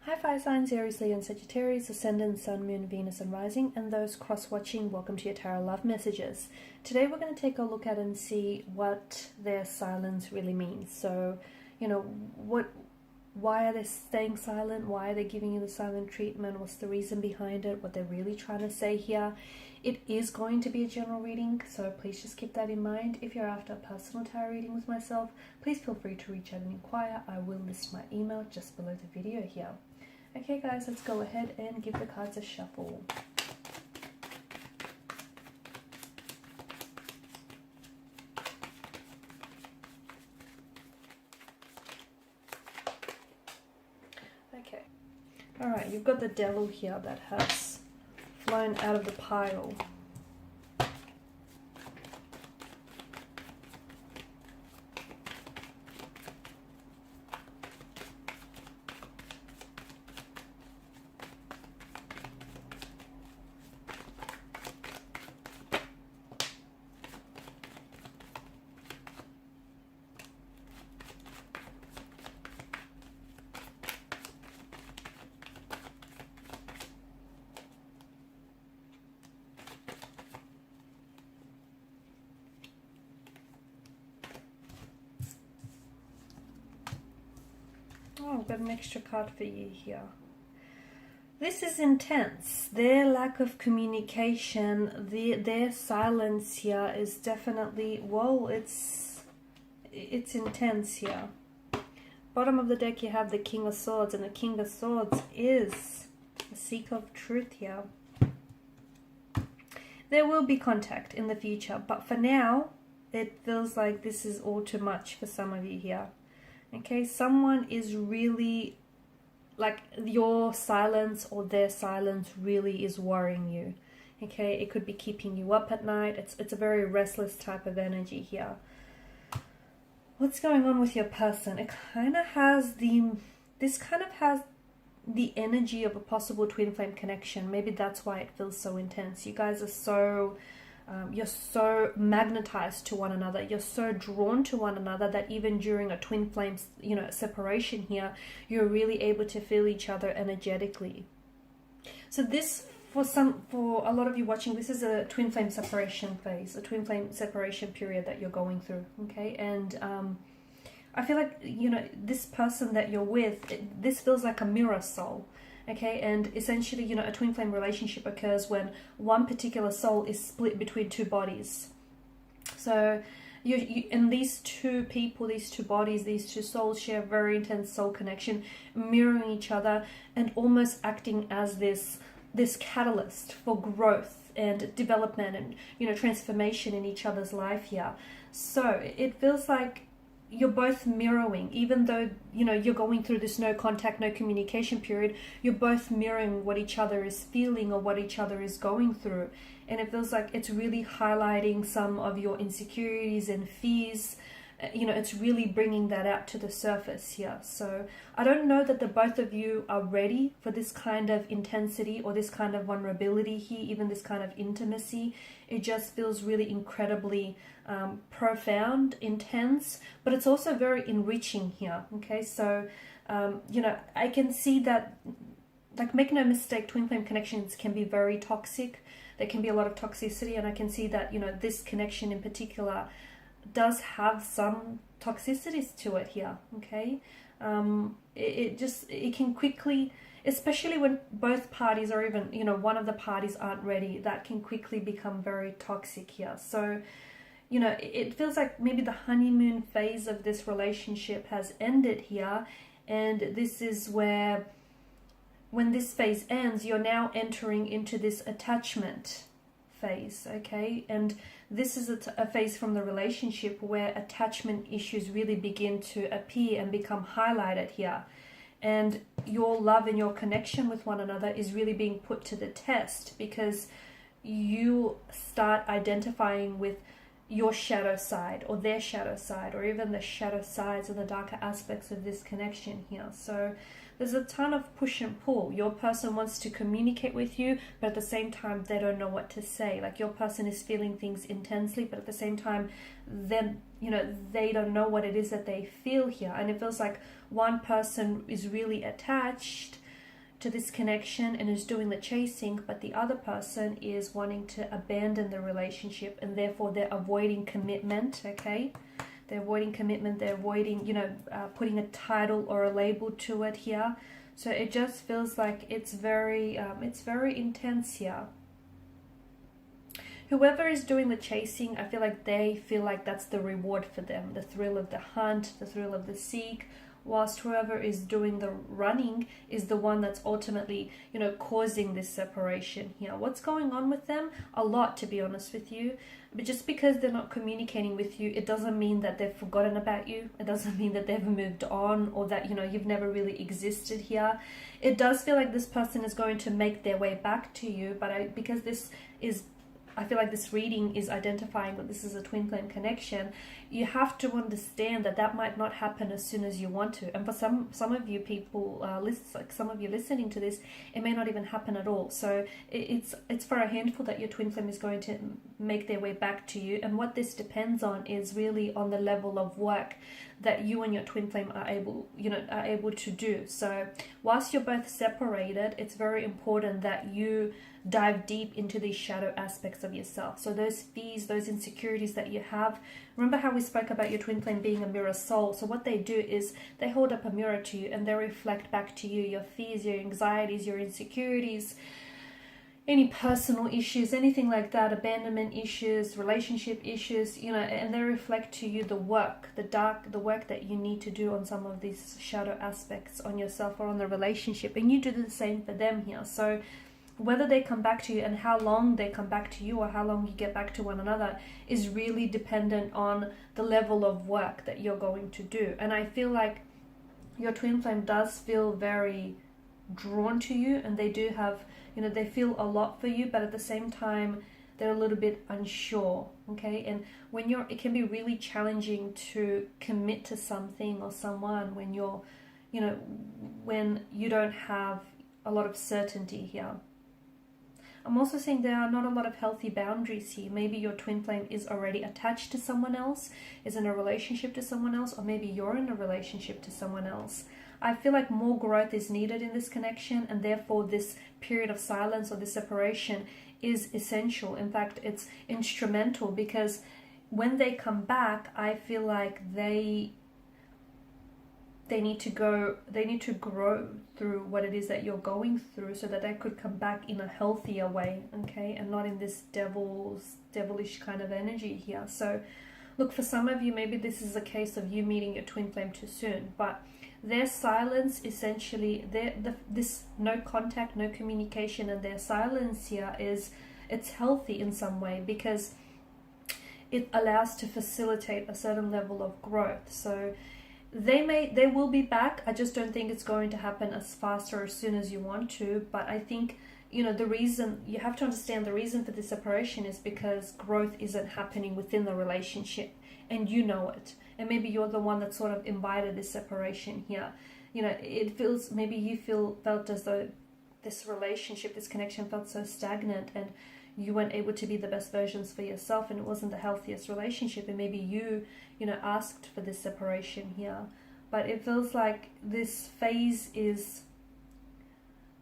Hi fire signs, Aries, Leo and Sagittarius, Ascendant, Sun, Moon, Venus and Rising, and those cross-watching, welcome to your Tarot Love Messages. Today we're going to take a look at and see what their silence really means. So, why are they staying silent? Why are they giving you the silent treatment? What's the reason behind it? What they're really trying to say here? It is going to be a general reading, so please just keep that in mind. If you're after a personal tarot reading with myself, please feel free to reach out and inquire. I will list my email just below the video here. Okay guys, let's go ahead and give the cards a shuffle. Okay. Alright, you've got the Devil here that has flown out of the pile. Oh, I've got an extra card for you here. This is intense. Their lack of communication, their silence here is definitely, well, it's intense here. Bottom of the deck you have the King of Swords, and the King of Swords is the seeker of truth here. There will be contact in the future, but for now, it feels like this is all too much for some of you here. Okay, someone is really, like, your silence or their silence really is worrying you. Okay, it could be keeping you up at night. It's a very restless type of energy here. What's going on with your person? It kind of has this kind of has the energy of a possible twin flame connection. Maybe that's why it feels so intense. You guys are so you're so magnetized to one another, you're so drawn to one another that even during a twin flame separation here, you're really able to feel each other energetically. So this, for a lot of you watching, this is a twin flame separation phase, a twin flame separation period that you're going through. Okay, and I feel like, this person that you're with, this feels like a mirror soul. Okay, and essentially, a twin flame relationship occurs when one particular soul is split between two bodies. So, and these two people, these two bodies, these two souls share a very intense soul connection, mirroring each other and almost acting as this catalyst for growth and development and, transformation in each other's life here. So, it feels like you're both mirroring, even though you're going through this no contact, no communication period, you're both mirroring what each other is feeling or what each other is going through. And it feels like it's really highlighting some of your insecurities and fears. It's really bringing that out to the surface here. So I don't know that the both of you are ready for this kind of intensity or this kind of vulnerability here, even this kind of intimacy. It just feels really incredibly profound, intense, but it's also very enriching here. Okay, so I can see that, like, make no mistake, twin flame connections can be very toxic. There can be a lot of toxicity, and I can see that this connection in particular does have some toxicities to it here. Okay, it can quickly, especially when both parties or even one of the parties aren't ready, that can quickly become very toxic here. So it feels like maybe the honeymoon phase of this relationship has ended here, and this is where, when this phase ends, you're now entering into this attachment phase. Okay, and this is a phase from the relationship where attachment issues really begin to appear and become highlighted here, and your love and your connection with one another is really being put to the test, because you start identifying with your shadow side or their shadow side, or even the shadow sides and the darker aspects of this connection here. So there's a ton of push and pull. Your person wants to communicate with you, but at the same time they don't know what to say. Like, your person is feeling things intensely, but at the same time then they don't know what it is that they feel here. And it feels like one person is really attached to this connection and is doing the chasing, but the other person is wanting to abandon the relationship, and therefore they're avoiding commitment. Okay, they're avoiding commitment, they're avoiding, putting a title or a label to it here. So it just feels like it's very intense here. Whoever is doing the chasing, I feel like they feel like that's the reward for them, the thrill of the hunt, the thrill of the seek, whilst whoever is doing the running is the one that's ultimately, causing this separation here. What's going on with them? A lot, to be honest with you. But just because they're not communicating with you, it doesn't mean that they've forgotten about you. It doesn't mean that they've moved on, or that, you've never really existed here. It does feel like this person is going to make their way back to you, but I feel like this reading is identifying that this is a twin flame connection. You have to understand that that might not happen as soon as you want to. And for some of you people, some of you listening to this, it may not even happen at all. So it's for a handful that your twin flame is going to make their way back to you. And what this depends on is really on the level of work that you and your twin flame are able to do. So whilst you're both separated, it's very important that you dive deep into these shadow aspects of yourself. So those fears, those insecurities that you have, remember how we spoke about your twin flame being a mirror soul? So what they do is they hold up a mirror to you and they reflect back to you your fears, your anxieties, your insecurities, any personal issues, anything like that, abandonment issues, relationship issues, and they reflect to you the work that you need to do on some of these shadow aspects on yourself or on the relationship, and you do the same for them here. So whether they come back to you and how long they come back to you, or how long you get back to one another, is really dependent on the level of work that you're going to do. And I feel like your twin flame does feel very drawn to you, and they do have, they feel a lot for you, but at the same time they're a little bit unsure. Okay, and it can be really challenging to commit to something or someone when when you don't have a lot of certainty here. I'm also saying there are not a lot of healthy boundaries here. Maybe your twin flame is already attached to someone else, is in a relationship to someone else, or maybe you're in a relationship to someone else. I feel like more growth is needed in this connection, and therefore this period of silence or this separation is essential. In fact, it's instrumental, because when they come back, I feel like they need to grow through what it is that you're going through, so that they could come back in a healthier way, okay, and not in this devilish kind of energy here. So look, for some of you, maybe this is a case of you meeting your twin flame too soon, but their silence, essentially, this no contact, no communication, and their silence here it's healthy in some way, because it allows to facilitate a certain level of growth. So they will be back. I just don't think it's going to happen as fast or as soon as you want to. But I think, the reason, you have to understand the reason for this separation is because growth isn't happening within the relationship, and you know it. And maybe you're the one that sort of invited this separation here. It feels, maybe you felt as though this relationship, this connection felt so stagnant, and you weren't able to be the best versions for yourself, and it wasn't the healthiest relationship, and maybe you asked for this separation here. But it feels like this phase is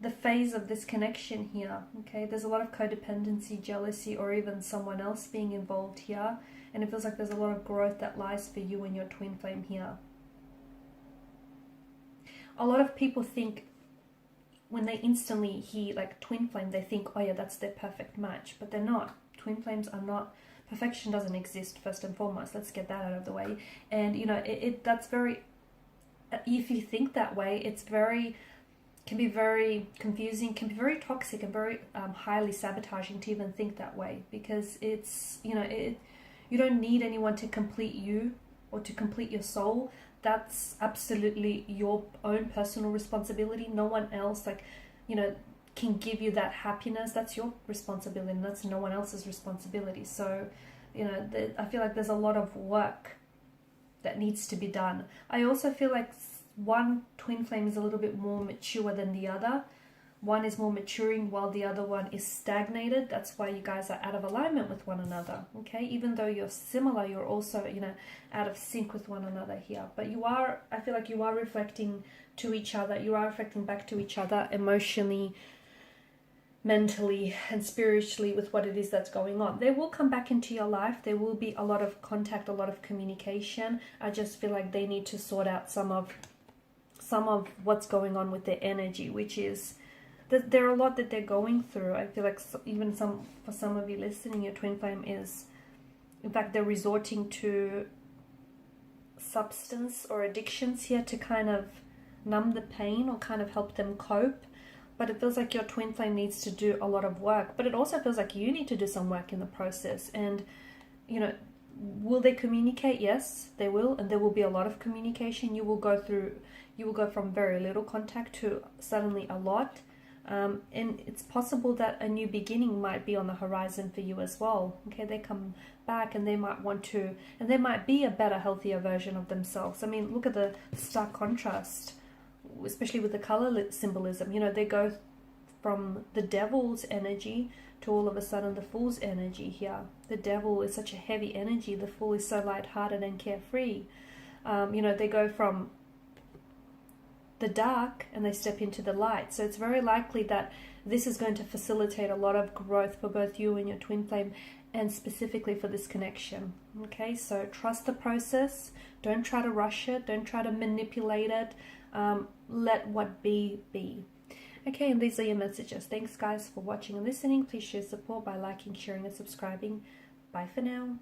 the phase of this connection here. Okay, there's a lot of codependency, jealousy, or even someone else being involved here, and it feels like there's a lot of growth that lies for you and your twin flame here. A lot of people think, when they instantly hear like twin flame, they think, oh yeah, that's their perfect match, but they're not. Twin flames are not. Perfection doesn't exist, first and foremost. Let's get that out of the way. And that's very, if you think that way, can be very confusing, can be very toxic, and very highly sabotaging to even think that way, because it's, you don't need anyone to complete you or to complete your soul. That's absolutely your own personal responsibility. No one else, can give you that happiness. That's your responsibility, and that's no one else's responsibility. So, I feel like there's a lot of work that needs to be done. I also feel like one twin flame is a little bit more mature than the other. One is more maturing while the other one is stagnated. That's why you guys are out of alignment with one another. Okay, even though you're similar, you're also, out of sync with one another here. But I feel like you are reflecting to each other. You are reflecting back to each other emotionally, mentally, and spiritually with what it is that's going on. They will come back into your life. There will be a lot of contact, a lot of communication. I just feel like they need to sort out some of what's going on with their energy, which is that there are a lot that they're going through. I feel like even for some of you listening, your twin flame is, in fact, they're resorting to substance or addictions here to kind of numb the pain or kind of help them cope. But it feels like your twin flame needs to do a lot of work. But it also feels like you need to do some work in the process. And, you know, will they communicate? Yes, they will. And there will be a lot of communication. You will go from very little contact to suddenly a lot. And it's possible that a new beginning might be on the horizon for you as well. Okay, they come back and they might want to, and they might be a better, healthier version of themselves. I mean, look at the stark contrast, especially with the color symbolism. You know, they go from the devil's energy to all of a sudden the fool's energy here. The devil is such a heavy energy. The fool is so lighthearted and carefree. You know, they go from the dark and they step into the light. So it's very likely that this is going to facilitate a lot of growth for both you and your twin flame, and specifically for this connection. Okay, so trust the process. Don't try to rush it. Don't try to manipulate it. Let what be. Okay, and these are your messages. Thanks guys for watching and listening. Please share support by liking, sharing and subscribing. Bye for now.